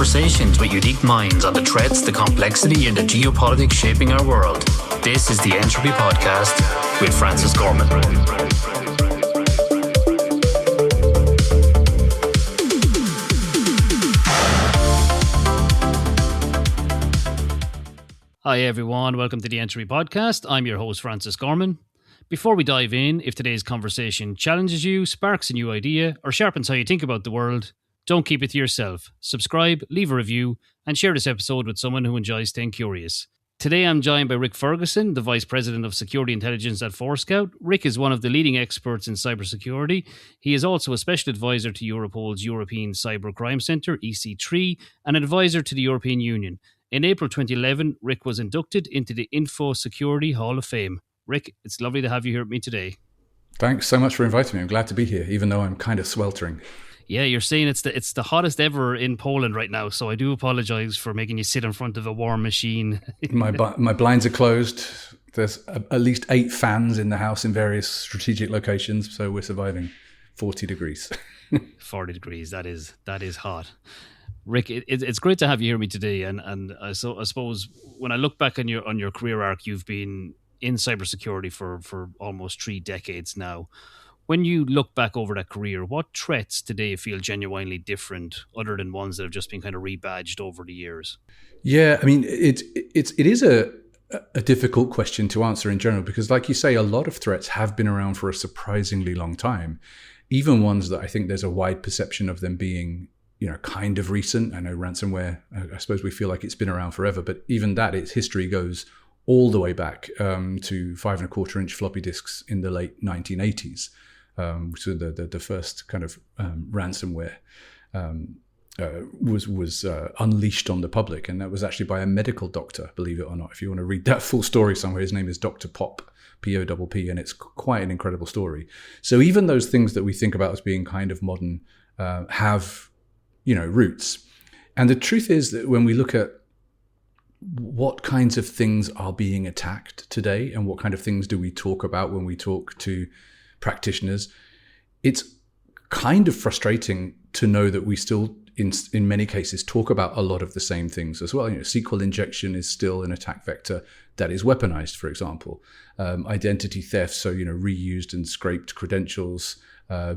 Conversations with unique minds on the threats, the complexity, and the geopolitics shaping our world. This is the Entropy Podcast with Francis Gorman. Hi everyone, welcome to the Entropy Podcast. I'm your host, Francis Gorman. Before we dive in, if today's conversation challenges you, sparks a new idea, or sharpens how you think about the world, don't keep it to yourself. Subscribe, leave a review, and share this episode with someone who enjoys staying curious. Today I'm joined by Rik Ferguson, the Vice President of Security Intelligence at Forescout. Rik is one of the leading experts in cybersecurity. He is also a Special Advisor to Europol's European Cybercrime Centre, EC3, and an advisor to the European Union. In April 2011, Rik was inducted into the Info Security Hall of Fame. Rik, it's lovely to have you here with me today. Thanks so much for inviting me. I'm glad to be here, even though I'm kind of sweltering. Yeah, you're saying it's the hottest ever in Poland right now, so I do apologise for making you sit in front of a warm machine. My blinds are closed. There's at least 8 fans in the house in various strategic locations, so we're surviving 40 degrees. 40 degrees, that is hot. Rik, it's great to have you here with me today, and I suppose when I look back on your career arc, you've been in cybersecurity for almost 3 decades now. When you look back over that career, what threats today feel genuinely different, other than ones that have just been kind of rebadged over the years? Yeah, I mean, it is a difficult question to answer in general, because like you say, a lot of threats have been around for a surprisingly long time, even ones that I think there's a wide perception of them being kind of recent. I know ransomware, I suppose we feel like it's been around forever, but even that, its history goes all the way back to 5.25-inch floppy disks in the late 1980s, which was the first kind of ransomware was unleashed on the public, and that was actually by a medical doctor, believe it or not. If you want to read that full story somewhere, his name is Dr. Popp, P-O-P-P, and it's quite an incredible story. So even those things that we think about as being kind of modern have roots. And the truth is that when we look at what kinds of things are being attacked today and what kind of things do we talk about when we talk to practitioners, it's kind of frustrating to know that we still, in many cases, talk about a lot of the same things as well. SQL injection is still an attack vector that is weaponized, for example. Identity theft, so reused and scraped credentials,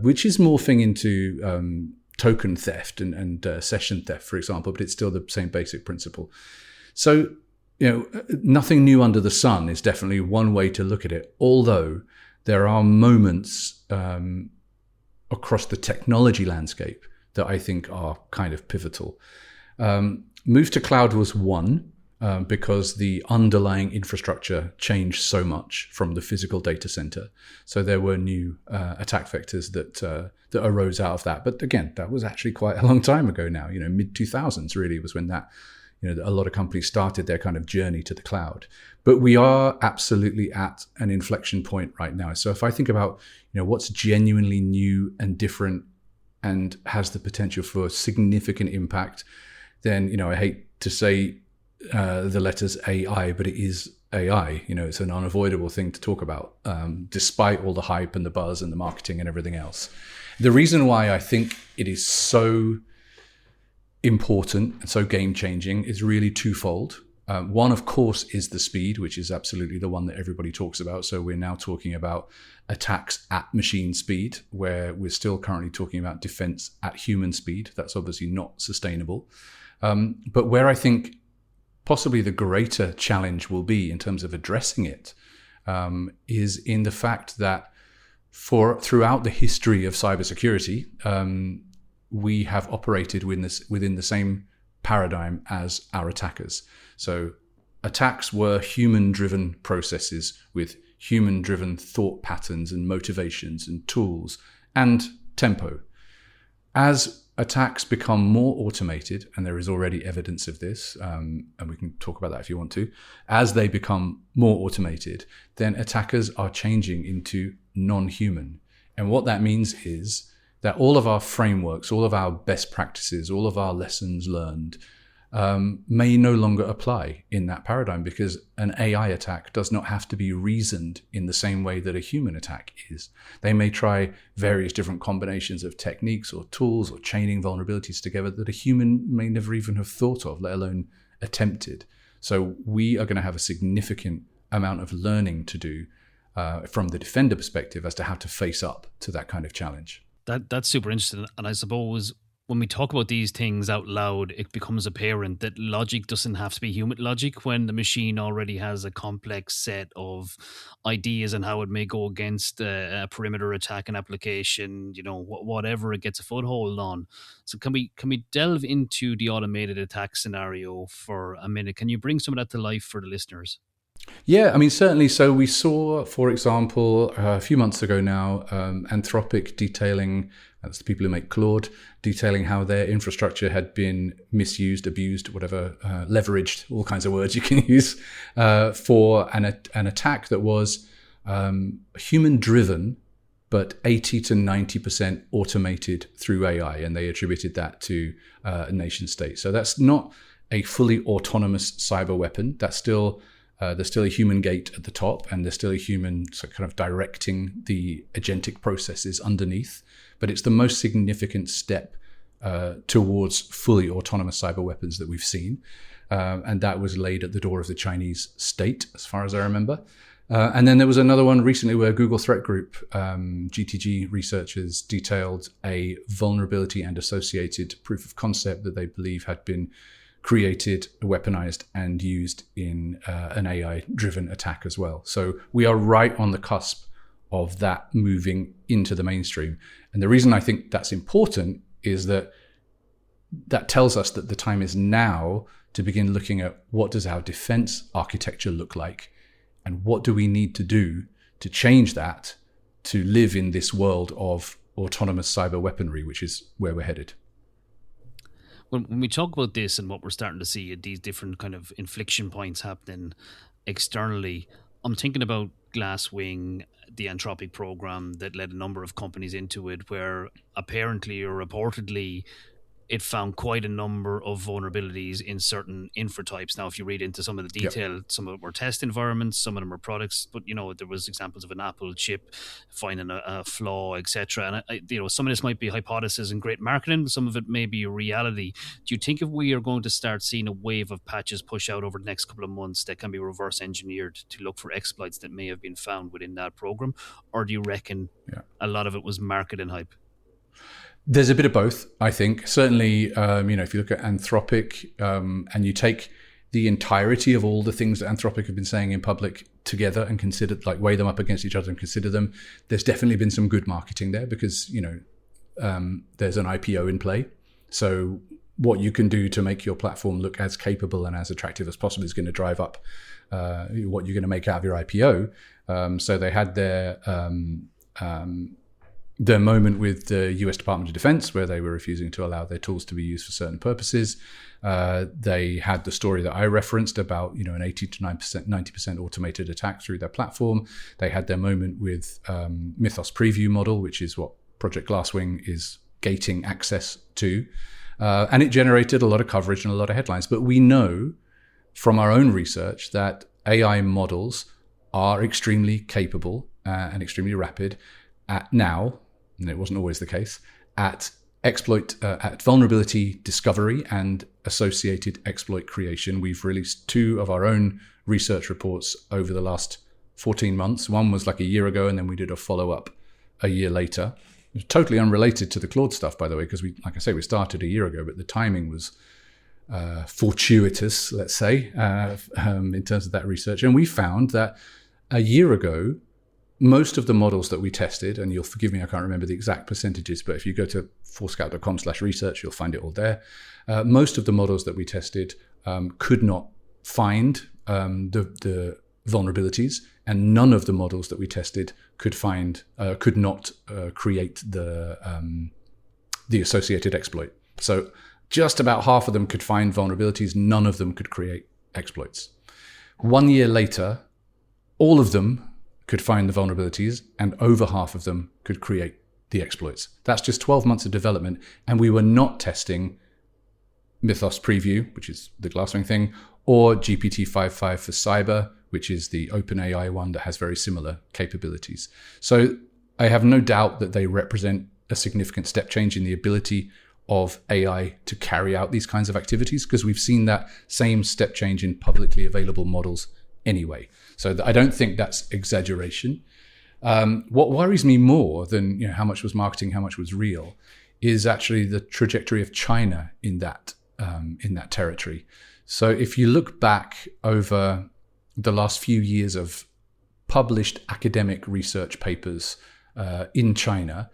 which is morphing into token theft and session theft, for example, but it's still the same basic principle. So, nothing new under the sun is definitely one way to look at it, although there are moments across the technology landscape that I think are kind of pivotal. Move to cloud was one, because the underlying infrastructure changed so much from the physical data center. So there were new attack vectors that arose out of that. But again, that was actually quite a long time ago now. Mid-2000s really was when that, a lot of companies started their kind of journey to the cloud. But we are absolutely at an inflection point right now. So if I think about, what's genuinely new and different and has the potential for significant impact, then, I hate to say the letters AI, but it is AI. It's an unavoidable thing to talk about, despite all the hype and the buzz and the marketing and everything else. The reason why I think it is so important and so game-changing is really twofold. One, of course, is the speed, which is absolutely the one that everybody talks about. So we're now talking about attacks at machine speed, where we're still currently talking about defense at human speed. That's obviously not sustainable. But where I think possibly the greater challenge will be in terms of addressing it is in the fact that throughout the history of cybersecurity, we have operated within the same paradigm as our attackers. So attacks were human-driven processes with human-driven thought patterns and motivations and tools and tempo. As attacks become more automated, and there is already evidence of this, and we can talk about that if you want to, as they become more automated, then attackers are changing into non-human. And what that means is that all of our frameworks, all of our best practices, all of our lessons learned may no longer apply in that paradigm, because an AI attack does not have to be reasoned in the same way that a human attack is. They may try various different combinations of techniques or tools or chaining vulnerabilities together that a human may never even have thought of, let alone attempted. So we are going to have a significant amount of learning to do from the defender perspective as to how to face up to that kind of challenge. That's super interesting. And I suppose when we talk about these things out loud, it becomes apparent that logic doesn't have to be human logic when the machine already has a complex set of ideas and how it may go against a perimeter attack, an application, whatever it gets a foothold on. So can we delve into the automated attack scenario for a minute? Can you bring some of that to life for the listeners? Yeah, I mean, certainly. So we saw, for example, a few months ago now, Anthropic detailing, that's the people who make Claude, detailing how their infrastructure had been misused, abused, whatever, leveraged, all kinds of words you can use, for an attack that was human-driven, but 80 to 90% automated through AI, and they attributed that to a nation state. So that's not a fully autonomous cyber weapon. That's still... there's still a human gate at the top, and there's still a human kind of directing the agentic processes underneath. But it's the most significant step towards fully autonomous cyber weapons that we've seen. And that was laid at the door of the Chinese state, as far as I remember. And then there was another one recently where Google Threat Group, GTG researchers, detailed a vulnerability and associated proof of concept that they believe had been created, weaponized, and used in an AI-driven attack as well. So we are right on the cusp of that moving into the mainstream. And the reason I think that's important is that tells us that the time is now to begin looking at what does our defense architecture look like, and what do we need to do to change that to live in this world of autonomous cyber weaponry, which is where we're headed. When we talk about this and what we're starting to see at these different kind of inflection points happening externally, I'm thinking about Glasswing, the Anthropic program that led a number of companies into it, where apparently or reportedly it found quite a number of vulnerabilities in certain infra types. Now, if you read into some of the detail, some of it were test environments, some of them were products, but there was examples of an Apple chip finding a flaw, etc. And some of this might be hypothesis and great marketing, some of it may be a reality. Do you think if we are going to start seeing a wave of patches push out over the next couple of months that can be reverse engineered to look for exploits that may have been found within that program, or do you reckon a lot of it was marketing hype? There's a bit of both, I think. Certainly, if you look at Anthropic and you take the entirety of all the things that Anthropic have been saying in public together and consider, weigh them up against each other and consider them, there's definitely been some good marketing there because, there's an IPO in play. So what you can do to make your platform look as capable and as attractive as possible is going to drive up what you're going to make out of your IPO. So they had their moment with the US Department of Defense, where they were refusing to allow their tools to be used for certain purposes. They had the story that I referenced about, an 80 to 90% automated attack through their platform. They had their moment with Mythos Preview model, which is what Project Glasswing is gating access to. And it generated a lot of coverage and a lot of headlines. But we know from our own research that AI models are extremely capable and extremely rapid at now, and it wasn't always the case, at vulnerability discovery and associated exploit creation. We've released 2 of our own research reports over the last 14 months. One was like a year ago, and then we did a follow-up a year later. It was totally unrelated to the Claude stuff, by the way, because we started a year ago, but the timing was fortuitous, let's say, in terms of that research. And we found that a year ago, most of the models that we tested, and you'll forgive me, I can't remember the exact percentages, but if you go to forescout.com/research, you'll find it all there. Most of the models that we tested could not find the vulnerabilities, and none of the models that we tested could not create the associated exploit. So just about half of them could find vulnerabilities, none of them could create exploits. 1 year later, all of them could find the vulnerabilities, and over half of them could create the exploits. That's just 12 months of development, and we were not testing Mythos Preview, which is the Glasswing thing, or GPT-5.5 for cyber, which is the OpenAI one that has very similar capabilities. So I have no doubt that they represent a significant step change in the ability of AI to carry out these kinds of activities, because we've seen that same step change in publicly available models anyway. So I don't think that's exaggeration. What worries me more than how much was marketing, how much was real, is actually the trajectory of China in that territory. So if you look back over the last few years of published academic research papers in China,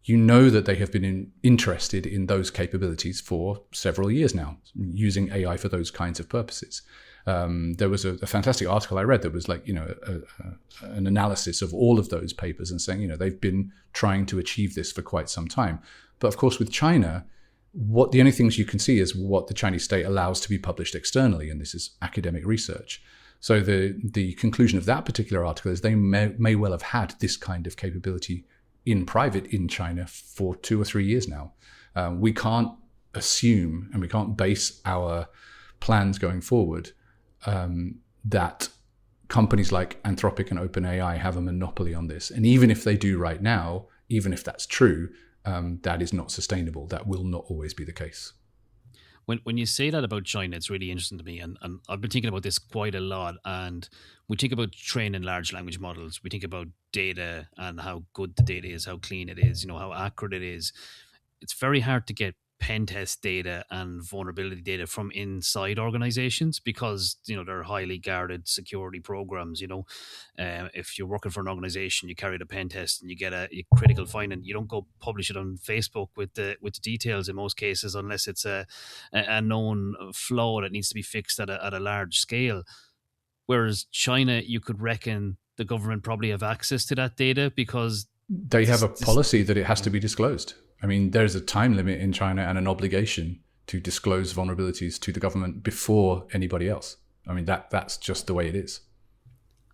you know that they have been interested in those capabilities for several years now, using AI for those kinds of purposes. There was a fantastic article I read that was like, an analysis of all of those papers and saying, they've been trying to achieve this for quite some time. But of course, with China, the only things you can see is what the Chinese state allows to be published externally, and this is academic research. So the conclusion of that particular article is they may well have had this kind of capability in private in China for 2 or 3 years now. We can't assume and we can't base our plans going forward that companies like Anthropic and OpenAI have a monopoly on this. And even if they do right now, even if that's true, that is not sustainable. That will not always be the case. When you say that about China, it's really interesting to me. And I've been thinking about this quite a lot. And we think about training large language models. We think about data and how good the data is, how clean it is, how accurate it is. It's very hard to get pen test data and vulnerability data from inside organizations because they're highly guarded security programs. If you're working for an organization, you carry the pen test and you get a critical finding, you don't go publish it on Facebook with the details in most cases, unless it's a known flaw that needs to be fixed at a large scale. Whereas China, you could reckon the government probably have access to that data because they have a policy that it has to be disclosed. I mean, there's a time limit in China and an obligation to disclose vulnerabilities to the government before anybody else. I mean, that's just the way it is.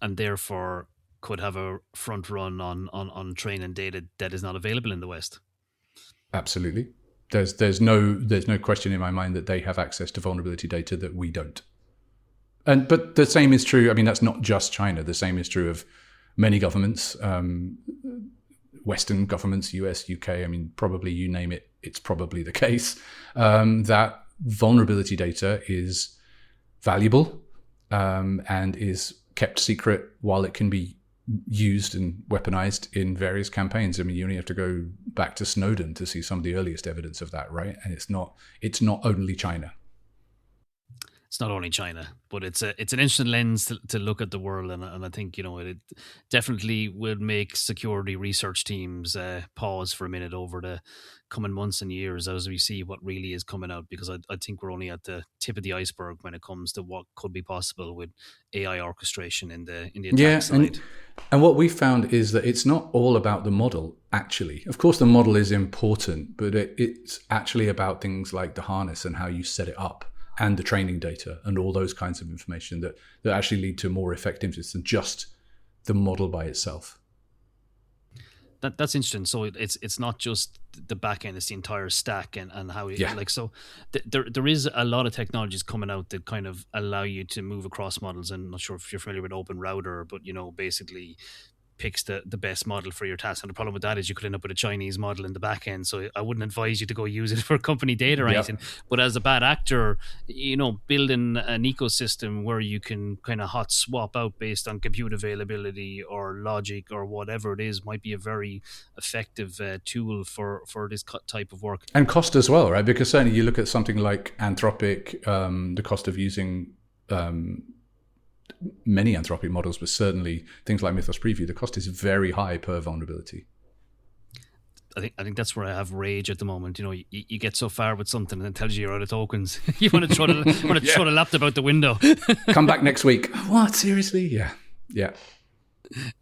And therefore could have a front run on training data that is not available in the West. Absolutely. There's no question in my mind that they have access to vulnerability data that we don't. But the same is true. I mean, that's not just China. The same is true of many governments. Western governments, US, UK, I mean, probably you name it, it's probably the case, that vulnerability data is valuable and is kept secret while it can be used and weaponized in various campaigns. I mean, you only have to go back to Snowden to see some of the earliest evidence of that, right? And it's not only China. It's not only China, but it's an interesting lens to look at the world, and I think it definitely would make security research teams pause for a minute over the coming months and years as we see what really is coming out, because I think we're only at the tip of the iceberg when it comes to what could be possible with AI orchestration in the attack side. And what we found is that it's not all about the model. Actually, of course, the model is important, but it's actually about things like the harness and how you set it up, and the training data and all those kinds of information that actually lead to more effectiveness than just the model by itself. That's interesting. So it's not just the back end; it's the entire stack and how so. There is a lot of technologies coming out that kind of allow you to move across models. And I'm not sure if you're familiar with Open Router, but basically picks the best model for your task. And the problem with that is you could end up with a Chinese model in the back end. So I wouldn't advise you to go use it for company data or anything. But as a bad actor, building an ecosystem where you can kind of hot swap out based on compute availability or logic or whatever it is might be a very effective tool for this type of work. And cost as well, right? Because certainly you look at something like Anthropic, the cost of using many Anthropic models, but certainly things like Mythos Preview, the cost is very high per vulnerability. I think that's where I have rage at the moment. You get so far with something and it tells you you're out of tokens. You want to throw the laptop out the window. Come back next week. What? Seriously? Yeah.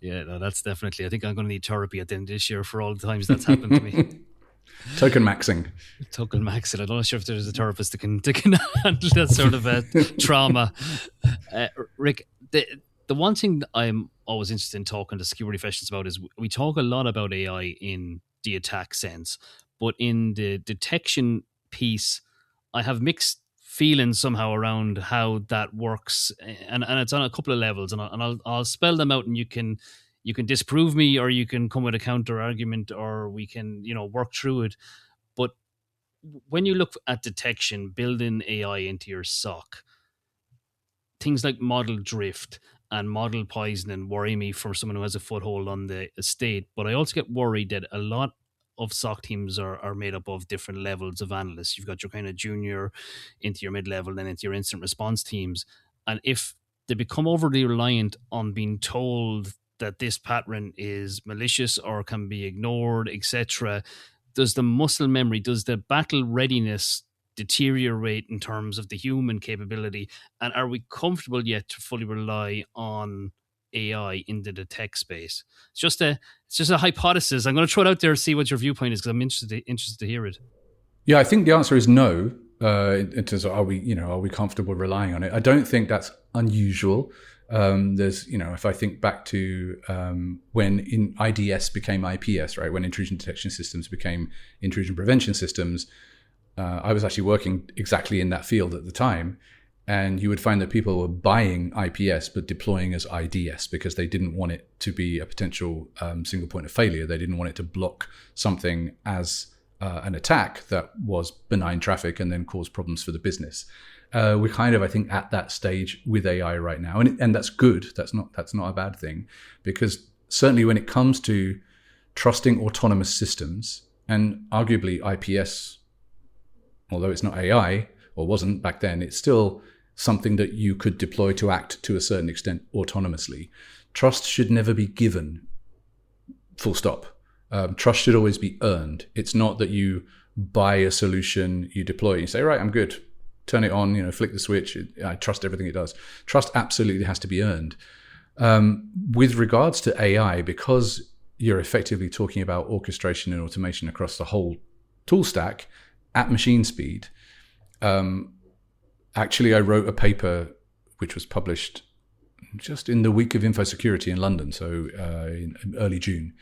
Yeah, no, that's definitely. I think I'm going to need therapy at the end of this year for all the times that's happened to me. Token maxing. I'm not sure if there's a therapist that can handle that sort of trauma. Rik, the one thing that I'm always interested in talking to security professionals about is we talk a lot about AI in the attack sense, but in the detection piece, I have mixed feelings somehow around how that works, and it's on a couple of levels, and I'll spell them out, and you can disprove me, or you can come with a counter argument, or we can work through it. But when you look at detection, building AI into your SOC, things like model drift and model poisoning worry me for someone who has a foothold on the estate. But I also get worried that a lot of SOC teams are made up of different levels of analysts. You've got your kind of junior into your mid-level, then into your incident response teams. And if they become overly reliant on being told that this pattern is malicious or can be ignored, etc., does the muscle memory, does the battle readiness deteriorate in terms of the human capability? And are we comfortable yet to fully rely on AI in the detect space? It's just a hypothesis. I'm going to throw it out there and see what your viewpoint is, because I'm interested to hear it. Yeah, I think the answer is no. In terms of are we comfortable relying on it? I don't think that's unusual. There's, if I think back to when IDS became IPS, right? When intrusion detection systems became intrusion prevention systems, I was actually working exactly in that field at the time. And you would find that people were buying IPS but deploying as IDS because they didn't want it to be a potential single point of failure. They didn't want it to block something as an attack that was benign traffic and then cause problems for the business. We're kind of, I think, at that stage with AI right now, and that's good. That's not a bad thing, because certainly when it comes to trusting autonomous systems, and arguably IPS, although it's not AI or wasn't back then, it's still something that you could deploy to act to a certain extent autonomously. Trust should never be given, full stop. Trust should always be earned. It's not that you buy a solution, you deploy it, you say, right, I'm good, turn it on, flick the switch, I trust everything it does. Trust absolutely has to be earned. With regards to AI, because you're effectively talking about orchestration and automation across the whole tool stack at machine speed, actually I wrote a paper which was published just in the week of Infosecurity in London, so in early June,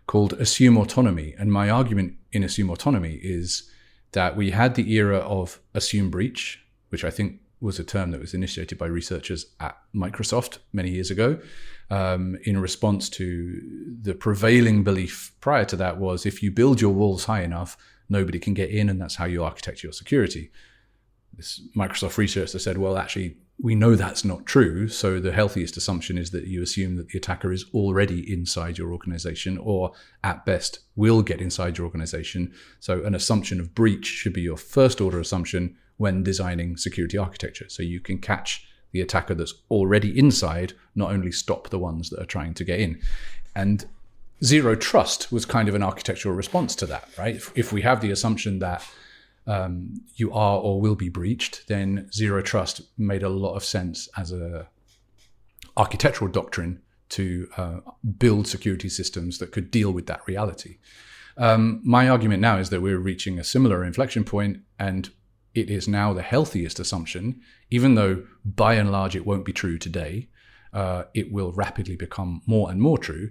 called Assume Autonomy. And my argument in Assume Autonomy is that we had the era of assume breach, which I think was a term that was initiated by researchers at Microsoft many years ago, in response to the prevailing belief prior to that was if you build your walls high enough, nobody can get in, and that's how you architect your security. This Microsoft researcher said, well, actually, we know that's not true. So the healthiest assumption is that you assume that the attacker is already inside your organization, or at best will get inside your organization. So an assumption of breach should be your first order assumption when designing security architecture. So you can catch the attacker that's already inside, not only stop the ones that are trying to get in. And zero trust was kind of an architectural response to that, right? If we have the assumption that you are or will be breached, then zero trust made a lot of sense as a architectural doctrine to build security systems that could deal with that reality. My argument now is that we're reaching a similar inflection point, and it is now the healthiest assumption, even though by and large it won't be true today. It will rapidly become more and more true.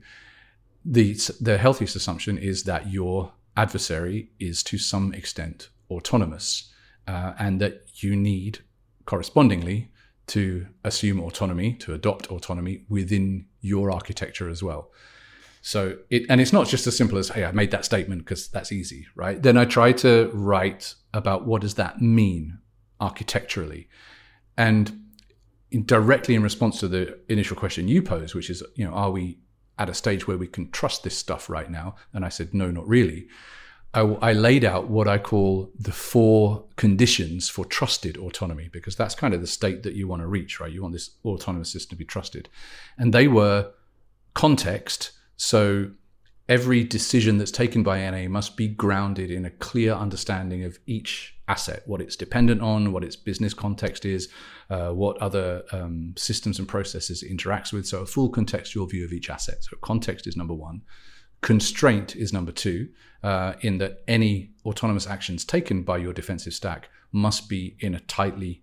The healthiest assumption is that your adversary is to some extent autonomous, and that you need correspondingly to assume autonomy, to adopt autonomy within your architecture as well. So it's not just as simple as, hey, I made that statement because that's easy, right? Then I try to write about what does that mean architecturally, and directly in response to the initial question you posed, which is, are we at a stage where we can trust this stuff right now? And I said, no, not really. I laid out what I call the 4 conditions for trusted autonomy, because that's kind of the state that you want to reach, right? You want this autonomous system to be trusted. And they were context. So every decision that's taken by NA must be grounded in a clear understanding of each asset, what it's dependent on, what its business context is, what other systems and processes it interacts with. So a full contextual view of each asset. So context is number 1. Constraint is number 2, in that any autonomous actions taken by your defensive stack must be in a tightly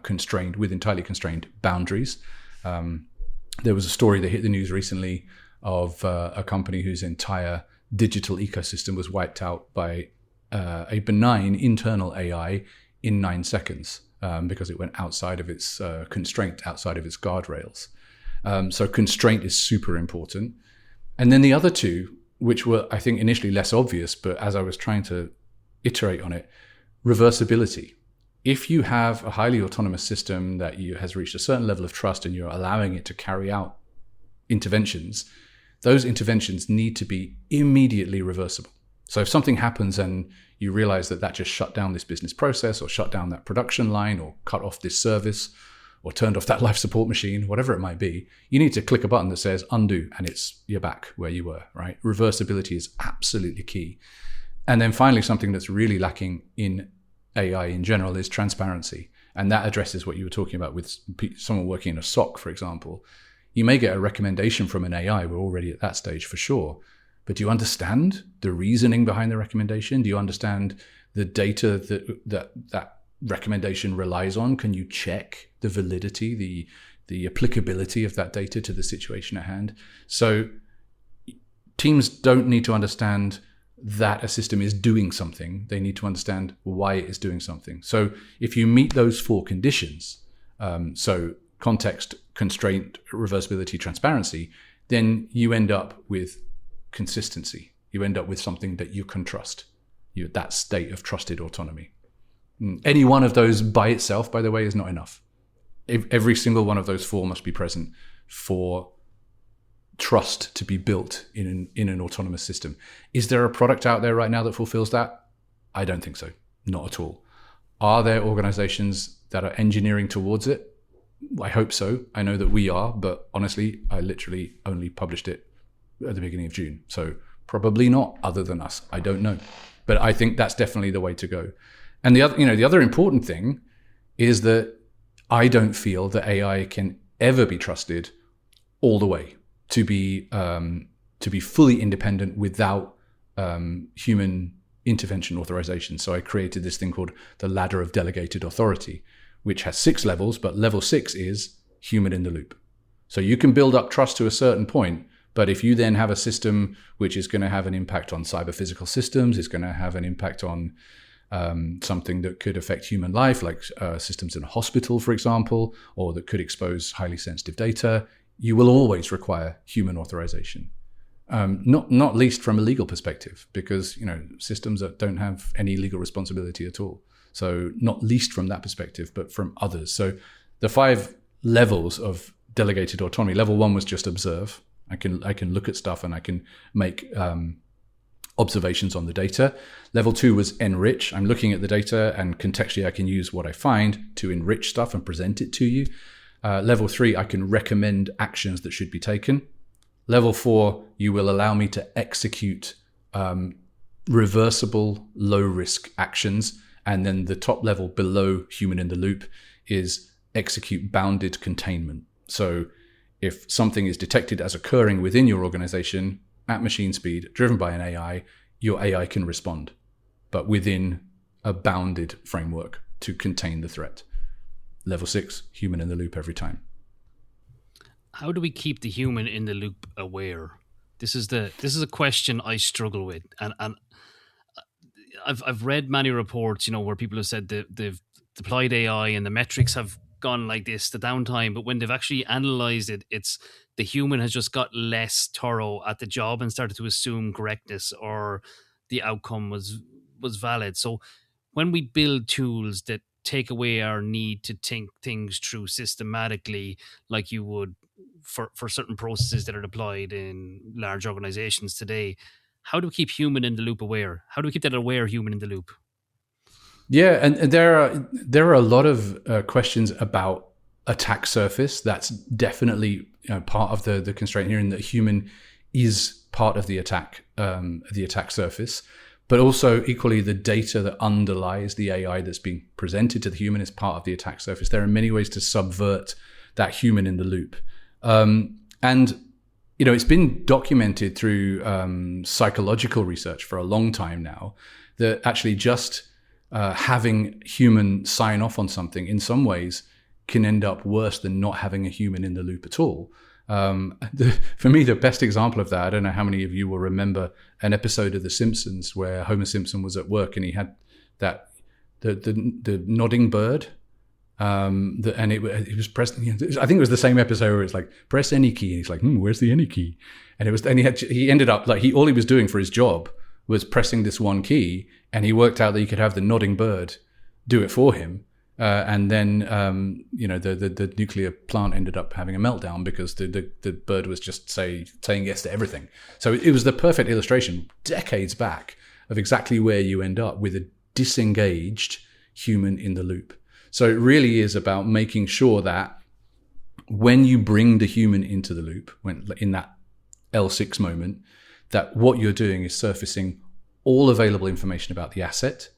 constrained boundaries. There was a story that hit the news recently of a company whose entire digital ecosystem was wiped out by a benign internal AI in 9 seconds because it went outside of its constraint, outside of its guardrails. So constraint is super important. And then the other two, which were, I think, initially less obvious, but as I was trying to iterate on it, reversibility. If you have a highly autonomous system that has reached a certain level of trust and you're allowing it to carry out interventions, those interventions need to be immediately reversible. So if something happens and you realize that just shut down this business process or shut down that production line or cut off this service or turned off that life support machine, whatever it might be, you need to click a button that says undo and you're back where you were, right? Reversibility is absolutely key. And then finally, something that's really lacking in AI in general is transparency. And that addresses what you were talking about with someone working in a SOC, for example. You may get a recommendation from an AI. We're already at that stage for sure. But do you understand the reasoning behind the recommendation? Do you understand the data that recommendation relies on? Can you check the validity, the applicability of that data to the situation at hand? So teams don't need to understand that a system is doing something. They need to understand why it is doing something. So if you meet those 4 conditions, so context, constraint, reversibility, transparency, then you end up with consistency. You end up with something that you can trust. That state of trusted autonomy. Any one of those by itself, by the way, is not enough. Every single one of those 4 must be present for trust to be built in an autonomous system. Is there a product out there right now that fulfills that? I don't think so. Not at all. Are there organizations that are engineering towards it? I hope so. I know that we are, but honestly, I literally only published it at the beginning of June. So probably not, other than us. I don't know. But I think that's definitely the way to go. And the other important thing is that I don't feel that AI can ever be trusted all the way to be fully independent without human intervention authorization. So I created this thing called the ladder of delegated authority, which has 6 levels, but level 6 is human in the loop. So you can build up trust to a certain point, but if you then have a system which is going to have an impact on cyber physical systems, it's going to have an impact on something that could affect human life, like systems in a hospital, for example, or that could expose highly sensitive data, you will always require human authorization. Not least from a legal perspective, because systems that don't have any legal responsibility at all. So not least from that perspective, but from others. So the 5 levels of delegated autonomy. Level 1 was just observe. I can look at stuff and I can make observations on the data. Level 2 was enrich. I'm looking at the data and contextually I can use what I find to enrich stuff and present it to you. Level 3, I can recommend actions that should be taken. Level 4, you will allow me to execute reversible, low-risk actions. And then the top level below human in the loop is execute bounded containment. So if something is detected as occurring within your organization at machine speed, driven by an AI, your AI can respond, but within a bounded framework to contain the threat. Level 6, human in the loop every time. How do we keep the human in the loop aware? This is a question I struggle with, and I've read many reports, where people have said that they've deployed AI and the metrics have gone like this, the downtime, but when they've actually analyzed it, it's the human has just got less thorough at the job and started to assume correctness or the outcome was valid. So when we build tools that take away our need to think things through systematically, like you would for certain processes that are deployed in large organizations today, how do we keep human in the loop aware? How do we keep that aware human in the loop? Yeah, and there are a lot of questions about attack surface. That's definitely part of the constraint here, in that human is part of the attack surface, but also equally the data that underlies the AI that's being presented to the human is part of the attack surface. There are many ways to subvert that human in the loop, and it's been documented through psychological research for a long time now that actually just having human sign off on something in some ways can end up worse than not having a human in the loop at all. For me, the best example of that, I don't know how many of you will remember an episode of The Simpsons where Homer Simpson was at work and he had that the nodding bird. And it was pressing. I think it was the same episode where it's like press any key, and he's like, "Where's the any key?" And he ended up like all he was doing for his job was pressing this one key, and he worked out that he could have the nodding bird do it for him. And then the nuclear plant ended up having a meltdown because the bird was just saying yes to everything. So it was the perfect illustration decades back of exactly where you end up with a disengaged human in the loop. So it really is about making sure that when you bring the human into the loop, when in that L6 moment, that what you're doing is surfacing all available information about the asset,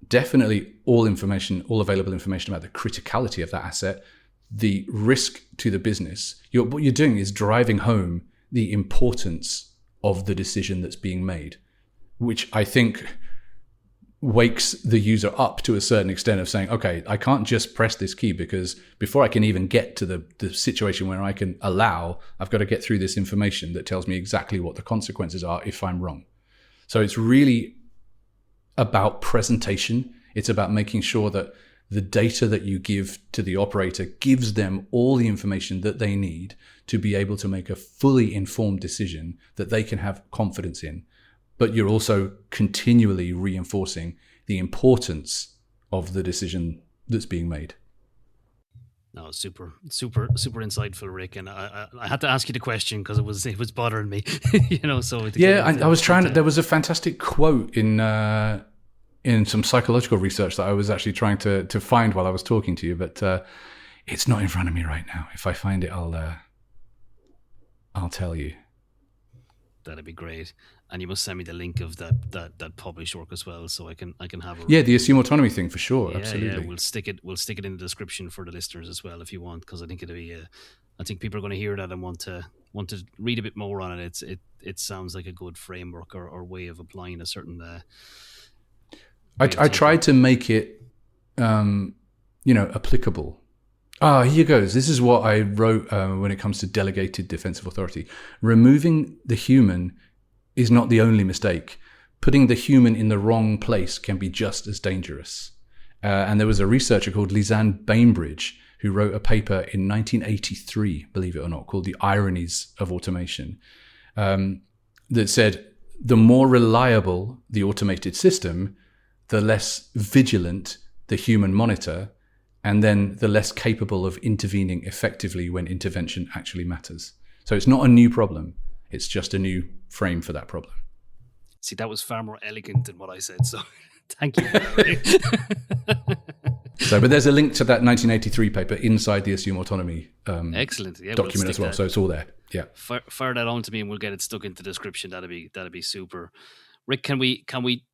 definitely all available information about the criticality of that asset, the risk to the business. What you're doing is driving home the importance of the decision that's being made, which I think wakes the user up to a certain extent of saying, okay, I can't just press this key because before I can even get to the situation where I can allow, I've got to get through this information that tells me exactly what the consequences are if I'm wrong. So it's really about presentation. It's about making sure that the data that you give to the operator gives them all the information that they need to be able to make a fully informed decision that they can have confidence in. But you're also continually reinforcing the importance of the decision that's being made. No, super insightful, Rik. And I had to ask you the question because it was bothering me, So I was trying to. There was a fantastic quote in some psychological research that I was actually trying to find while I was talking to you, but it's not in front of me right now. If I find it, I'll tell you. That'd be great. And you must send me the link of that published work as well, so I can have a the assume autonomy thing for sure. Yeah, absolutely. Yeah, we'll stick it in the description for the listeners as well if you want, because I think it'll be. I think people are going to hear that and want to read a bit more on it. It sounds like a good framework or way of applying a certain. I tried to make it, applicable. Here goes. This is what I wrote when it comes to delegated defensive authority. Removing the human is not the only mistake. Putting the human in the wrong place can be just as dangerous. And there was a researcher called Lisanne Bainbridge who wrote a paper in 1983, believe it or not, called The Ironies of Automation, that said the more reliable the automated system, the less vigilant the human monitor, and then the less capable of intervening effectively when intervention actually matters. So it's not a new problem. It's just a new frame for that problem. See, that was far more elegant than what I said. So thank you. But there's a link to that 1983 paper inside the Assume Autonomy excellent document as well. So it's all there. Yeah. Fire that on to me and we'll get it stuck into the description. That'd be super. Rik, can we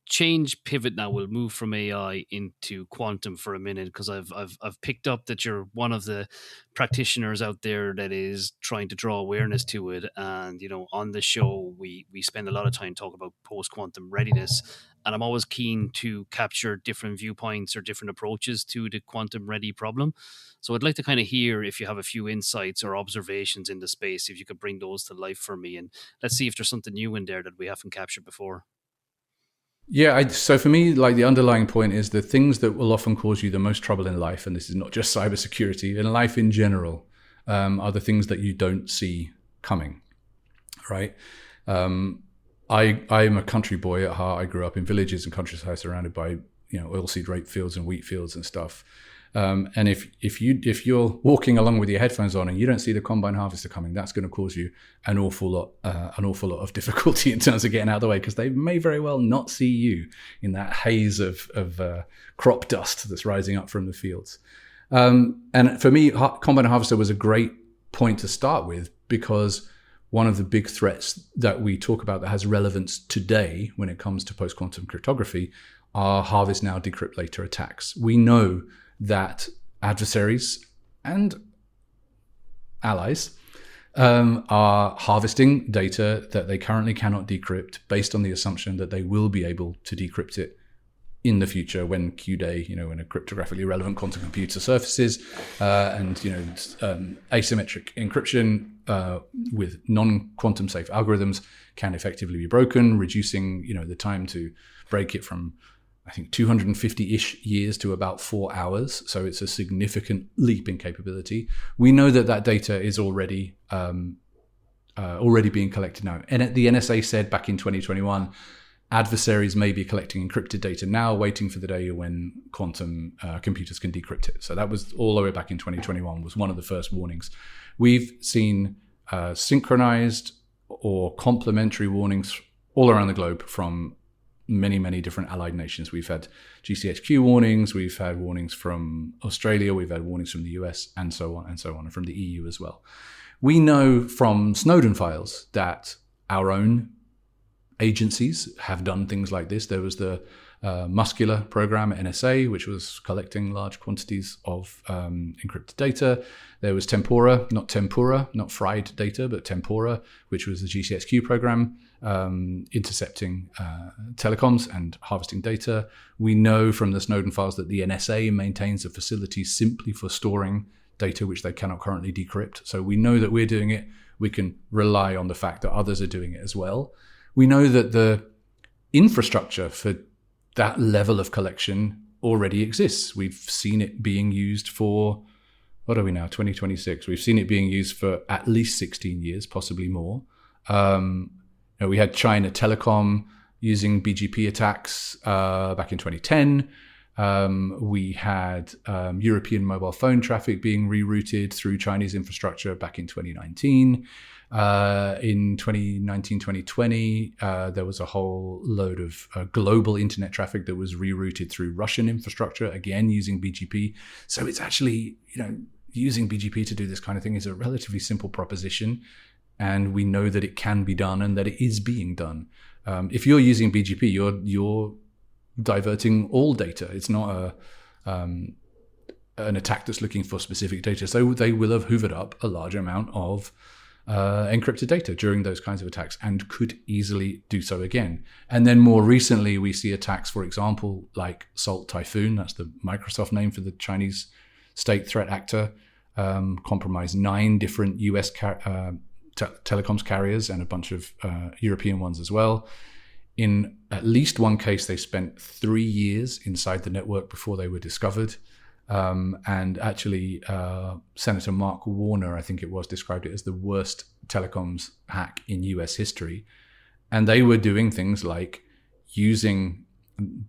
change pivot now? We'll move from AI into quantum for a minute, because I've picked up that you're one of the practitioners out there that is trying to draw awareness to it. And on the show we spend a lot of time talking about post-quantum readiness, and I'm always keen to capture different viewpoints or different approaches to the quantum ready problem. So I'd like to kind of hear if you have a few insights or observations in the space, if you could bring those to life for me, and let's see if there's something new in there that we haven't captured before. Yeah, so for me, like the underlying point is the things that will often cause you the most trouble in life, and this is not just cybersecurity, in life in general, are the things that you don't see coming, right? I'm a country boy at heart. I grew up in villages and countryside surrounded by oilseed rape fields and wheat fields and stuff. And if you're walking along with your headphones on and you don't see the combine harvester coming, that's going to cause you an awful lot of difficulty in terms of getting out of the way, because they may very well not see you in that haze of crop dust that's rising up from the fields. And for me, combine harvester was a great point to start with, because one of the big threats that we talk about that has relevance today when it comes to post-quantum cryptography are harvest now, decrypt later attacks. We know that adversaries and allies are harvesting data that they currently cannot decrypt based on the assumption that they will be able to decrypt it in the future when Q-Day, when a cryptographically relevant quantum computer surfaces, and asymmetric encryption with non-quantum safe algorithms can effectively be broken, reducing the time to break it from I think 250-ish years to about 4 hours. So it's a significant leap in capability. We know that data is already being collected now. And the NSA said back in 2021, adversaries may be collecting encrypted data now, waiting for the day when quantum computers can decrypt it. So that was all the way back in 2021, was one of the first warnings. We've seen synchronized or complementary warnings all around the globe from many, many different allied nations. We've had GCHQ warnings, we've had warnings from Australia, we've had warnings from the US, and so on, and from the EU as well. We know from Snowden files that our own agencies have done things like this. There was the Muscular program at NSA, which was collecting large quantities of encrypted data. There was Tempora, not fried data, but Tempora, which was the GCHQ program, intercepting telecoms and harvesting data. We know from the Snowden files that the NSA maintains a facility simply for storing data which they cannot currently decrypt. So we know that we're doing it. We can rely on the fact that others are doing it as well. We know that the infrastructure for that level of collection already exists. We've seen it being used for, what are we now, 2026? We've seen it being used for at least 16 years, possibly more. We had China Telecom using BGP attacks back in 2010. We had European mobile phone traffic being rerouted through Chinese infrastructure back in 2019. In 2019, 2020, there was a whole load of global internet traffic that was rerouted through Russian infrastructure, again, using BGP. So it's actually, using BGP to do this kind of thing is a relatively simple proposition. And we know that it can be done and that it is being done. If you're using BGP, you're diverting all data. It's not an attack that's looking for specific data. So they will have hoovered up a large amount of encrypted data during those kinds of attacks and could easily do so again. And then more recently, we see attacks, for example, like Salt Typhoon, that's the Microsoft name for the Chinese state threat actor, compromised 9 different US telecoms carriers and a bunch of European ones as well. In at least one case, they spent 3 years inside the network before they were discovered. And actually, Senator Mark Warner, I think it was, described it as the worst telecoms hack in US history. And they were doing things like using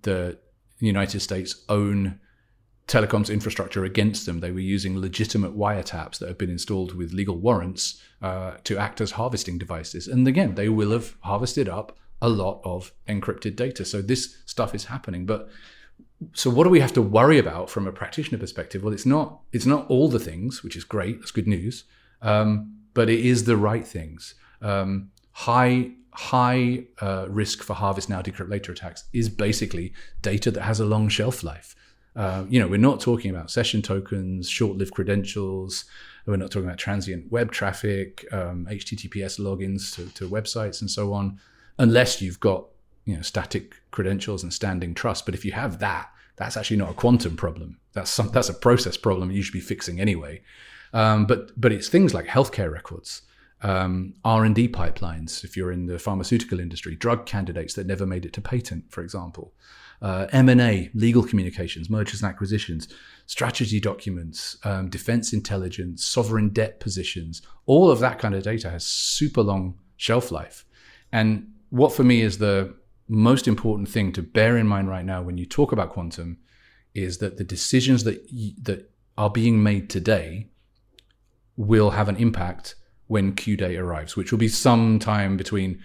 the United States' own telecoms infrastructure against them. They were using legitimate wiretaps that have been installed with legal warrants to act as harvesting devices. And again, they will have harvested up a lot of encrypted data. So this stuff is happening. So what do we have to worry about from a practitioner perspective? Well, it's not all the things, which is great. That's good news. But it is the right things. High risk for harvest now, decrypt later attacks is basically data that has a long shelf life. We're not talking about session tokens, short-lived credentials. We're not talking about transient web traffic, HTTPS logins to websites and so on, unless you've got static credentials and standing trust. But if you have that, that's actually not a quantum problem. That's a process problem you should be fixing anyway. But it's things like healthcare records, R&D pipelines, if you're in the pharmaceutical industry, drug candidates that never made it to patent, for example, M&A, legal communications, mergers and acquisitions, strategy documents, defense intelligence, sovereign debt positions. All of that kind of data has super long shelf life. And what for me is the most important thing to bear in mind right now when you talk about quantum is that the decisions that are being made today will have an impact when Q-Day arrives, which will be sometime between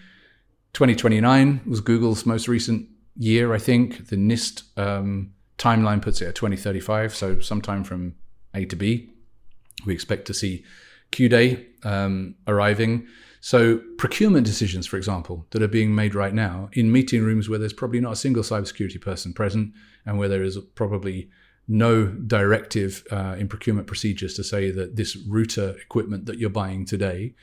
2029 was Google's most recent year, I think. The NIST timeline puts it at 2035, so sometime from A to B. We expect to see Q-Day arriving. So procurement decisions, for example, that are being made right now in meeting rooms where there's probably not a single cybersecurity person present and where there is probably no directive in procurement procedures to say that this router equipment that you're buying today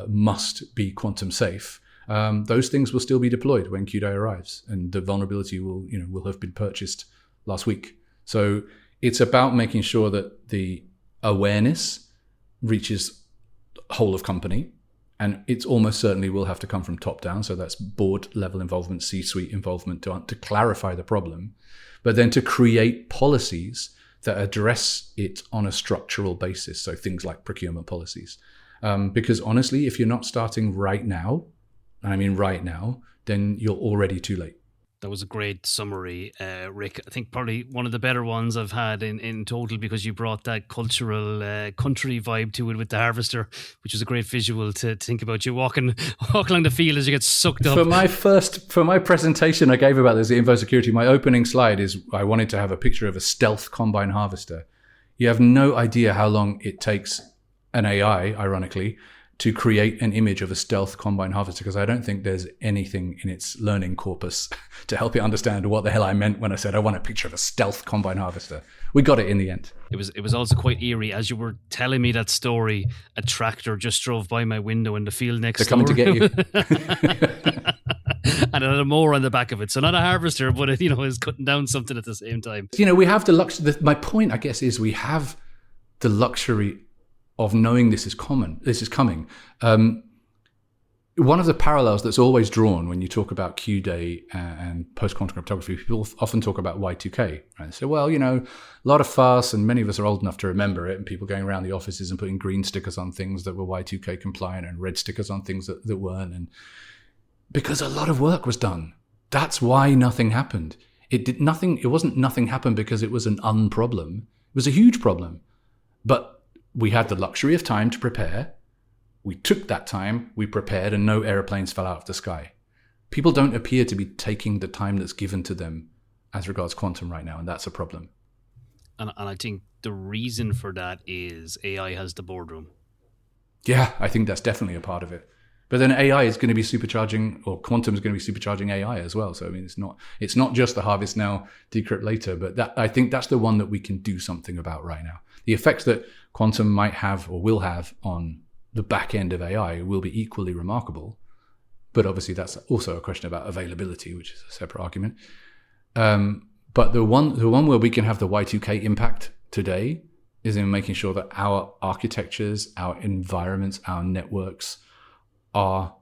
must be quantum safe. Those things will still be deployed when Q-Day arrives, and the vulnerability will have been purchased last week. So it's about making sure that the awareness reaches whole of company, And it's almost certainly will have to come from top down. So that's board level involvement, C-suite involvement to clarify the problem, but then to create policies that address it on a structural basis. So things like procurement policies. Because honestly, if you're not starting right now, and I mean right now, then you're already too late. That was a great summary, Rik. I think probably one of the better ones I've had in total, because you brought that cultural country vibe to it with the harvester, which was a great visual to think about. You walk along the field as you get sucked up. For my presentation I gave about this in Forescout, my opening slide is I wanted to have a picture of a stealth combine harvester. You have no idea how long it takes an AI, ironically, to create an image of a stealth combine harvester, because I don't think there's anything in its learning corpus to help it understand what the hell I meant when I said I want a picture of a stealth combine harvester. We got it in the end. It was also quite eerie. As you were telling me that story, a tractor just drove by my window in the field next door. They're coming to get you. And it had a mower on the back of it. So not a harvester, but it, is cutting down something at the same time. We have the luxury. My point, I guess, is we have the luxury of knowing this is coming. One of the parallels that's always drawn when you talk about Q-Day and post-quantum cryptography, people often talk about Y2K. Right? So, a lot of fuss, and many of us are old enough to remember it, and people going around the offices and putting green stickers on things that were Y2K compliant and red stickers on things that weren't. And because a lot of work was done. That's why nothing happened. It wasn't nothing happened because it was an unproblem. It was a huge problem. But we had the luxury of time to prepare. We took that time, we prepared, and no airplanes fell out of the sky. People don't appear to be taking the time that's given to them as regards quantum right now, and that's a problem. And I think the reason for that is AI has the boardroom. Yeah, I think that's definitely a part of it. But then AI is going to be supercharging, or quantum is going to be supercharging AI as well. So I mean, it's not just the harvest now, decrypt later, but I think that's the one that we can do something about right now. The effects that quantum might have or will have on the back end of AI will be equally remarkable. But obviously that's also a question about availability, which is a separate argument. But the one where we can have the Y2K impact today is in making sure that our architectures, our environments, our networks are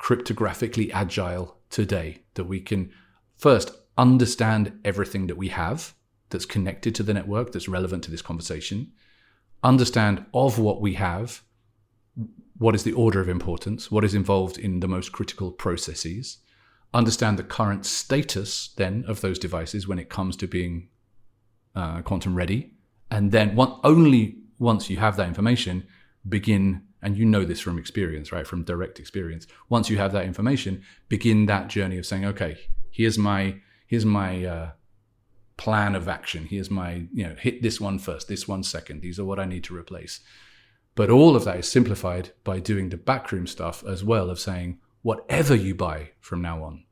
cryptographically agile today, that we can first understand everything that we have that's connected to the network, that's relevant to this conversation, understand of what we have, what is the order of importance, what is involved in the most critical processes, understand the current status then of those devices when it comes to being quantum ready, and then only once you have that information, begin, and you know this from experience, right, from direct experience, once you have that information, begin that journey of saying, okay, here's my plan of action. Here's my, hit this one first, this one second. These are what I need to replace. But all of that is simplified by doing the backroom stuff as well, of saying whatever you buy from now on,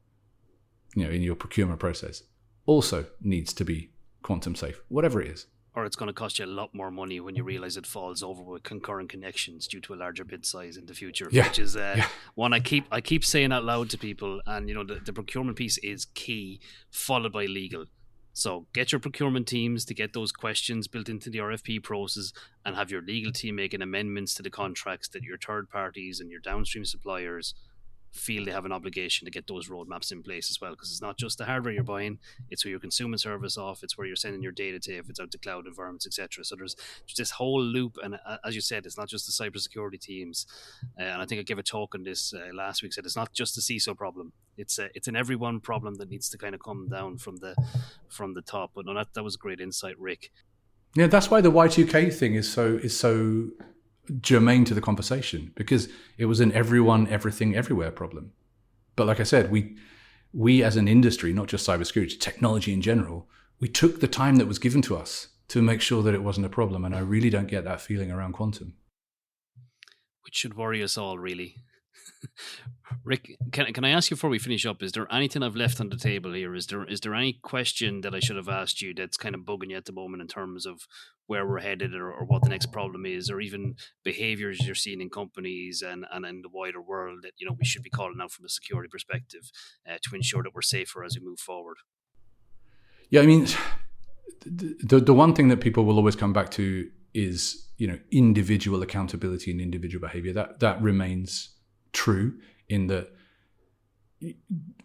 in your procurement process, also needs to be quantum safe, whatever it is. Or it's going to cost you a lot more money when you realize it falls over with concurrent connections due to a larger bit size in the future, which is one I keep saying out loud to people. And the procurement piece is key, followed by legal. So get your procurement teams to get those questions built into the RFP process, and have your legal team making amendments to the contracts that your third parties and your downstream suppliers feel they have an obligation to get those roadmaps in place as well, because it's not just the hardware you're buying, it's where you're consuming service off, it's where you're sending your data to if it's out to cloud environments, etc. So there's this whole loop, and as you said, it's not just the cybersecurity teams, and I think I gave a talk on this last week, said it's not just the CISO problem, it's an everyone problem that needs to kind of come down from the top. But no, that was great insight, Rik. Yeah, that's why the Y2K thing is so germane to the conversation, because it was an everyone, everything, everywhere problem. But like I said, we as an industry, not just cybersecurity, technology in general, we took the time that was given to us to make sure that it wasn't a problem. And I really don't get that feeling around quantum. Which should worry us all, really. Rik, can I ask you before we finish up, is there anything I've left on the table here? Is there any question that I should have asked you that's kind of bugging you at the moment in terms of where we're headed, or what the next problem is, or even behaviors you're seeing in companies and in the wider world that we should be calling out from a security perspective to ensure that we're safer as we move forward? Yeah, I mean, the one thing that people will always come back to is individual accountability and individual behavior. That remains true in that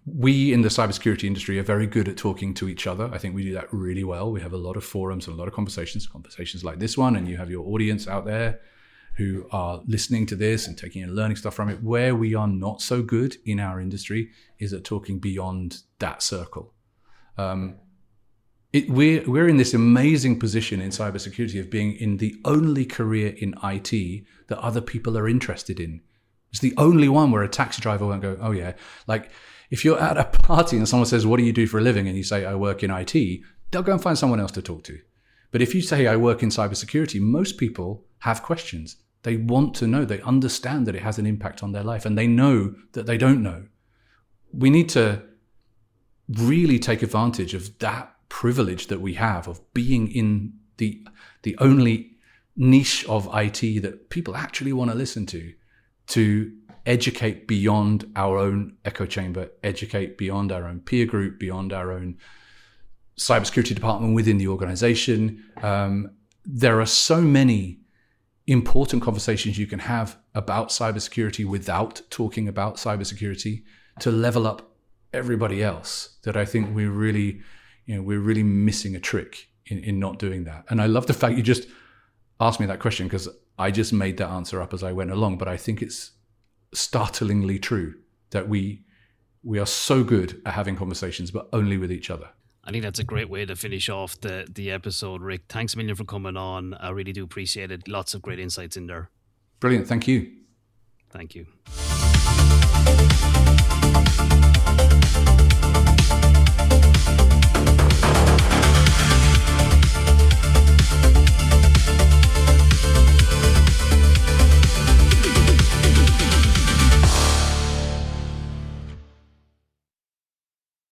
we in the cybersecurity industry are very good at talking to each other. I think we do that really well. We have a lot of forums and a lot of conversations like this one, and you have your audience out there who are listening to this and taking and learning stuff from it. Where we are not so good in our industry is at talking beyond that circle. We're in this amazing position in cybersecurity of being in the only career in IT that other people are interested in. It's the only one where a taxi driver won't go, oh yeah. Like if you're at a party and someone says, what do you do for a living? And you say, I work in IT, they'll go and find someone else to talk to. But if you say, I work in cybersecurity, most people have questions. They want to know. They understand that it has an impact on their life, and they know that they don't know. We need to really take advantage of that privilege that we have of being in the only niche of IT that people actually want to listen to educate beyond our own echo chamber, educate beyond our own peer group, beyond our own cybersecurity department within the organization. There are so many important conversations you can have about cybersecurity without talking about cybersecurity to level up everybody else that I think we're really missing a trick in not doing that. And I love the fact you just asked me that question, because I just made that answer up as I went along. But I think it's startlingly true that we are so good at having conversations, but only with each other. I think that's a great way to finish off the episode, Rik. Thanks a million for coming on. I really do appreciate it. Lots of great insights in there. Brilliant. Thank you. Thank you.